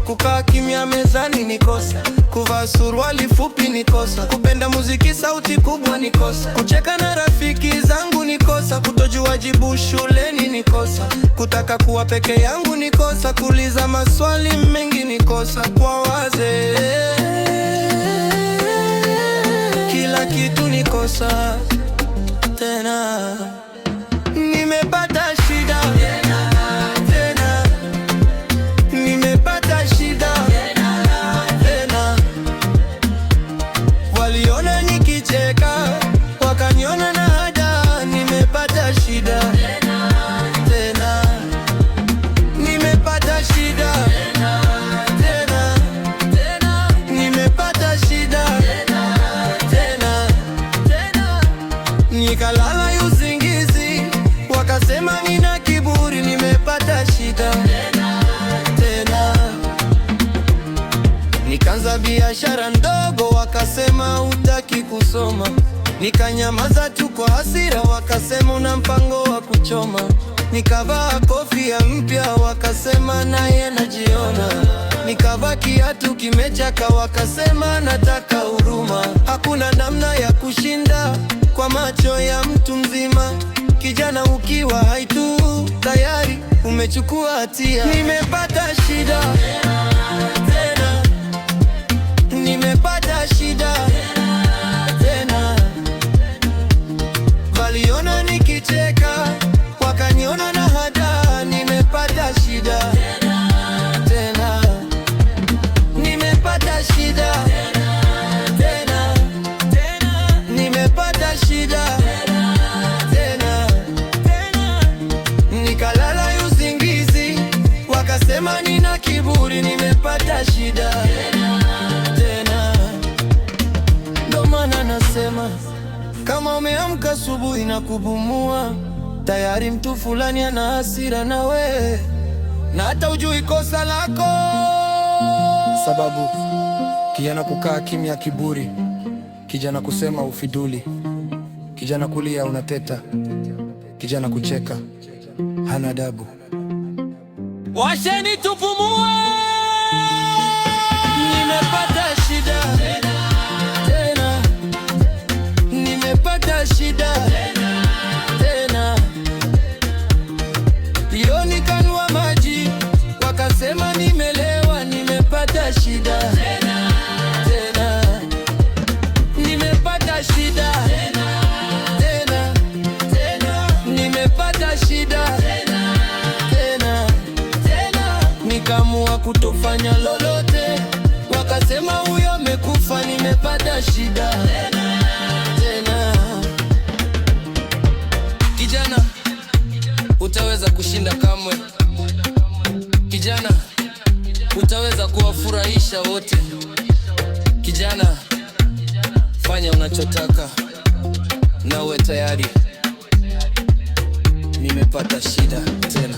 Kukaa kimya mezani ni kosa, kuvaa suruali fupi ni kosa, kupenda muziki sauti kubwa ni kosa, kucheka na rafiki zangu ni kosa, kutojua jibu shuleni ni kosa, kutaka kuwa peke yangu ni kosa, kuuliza maswali mengi ni kosa kwa wazee. Kila kitu ni kosa tena. Nimepata shida tena, nimepata shida tena. Waliona nikicheka, wakaniona na hada. Nimepata shida tena, nimepata shida tena, nimepata shida tena. Nikalala usingizi, wakasema nina kiburi. Nimepata shida tena. Nikaanza biashara ndogo, wakasema hutaki kusoma. Nikanyamaza tu kwa hasira, wakasema una mpango wa kuchoma. Nikavaa kofia mpya, wakasema naye najiona. Nikavaa kiatu kimechaka, wakasema nataka huruma. Hakuna namna ya kushinda kwa macho ya mtu mzima. Kijana ukiwa haitu tayari umechukua hatia. Nimepata shida tena, nimepata shida tena. Waliona nikicheka, wakaniona na hada. Nimepata shida tena, nimepata shida tena, nimepata shida tena. Nikalala usingizi, wakasema nina kiburi. Nimepata shida tena. Ndo maana nasema, kama umeamka asubuhi na kubumua, tayari mtu fulani ana hasira na we, na hata ujui kosa lako. Sababu kijana kukaa kimya kiburi, kijana kusema ufiduli, kijana kulia unateta, kijana kucheka hana adabu. Washeni tupumue. Nimepata shida tena, nimepata shida tena. Leo nikanwa maji, wakasema nimelewa. Nimepata shida tena, nimepata shida tena, nimepata shida tena. Nikaamua kutofanya lolote, wakasema huyo amekufa. Nimepata shida tena. Kijana, utaweza kushinda kamwe. Kijana, utaweza kuwafurahisha wote. Kijana, fanya unachotaka na uwe tayari. Nimepata shida tena.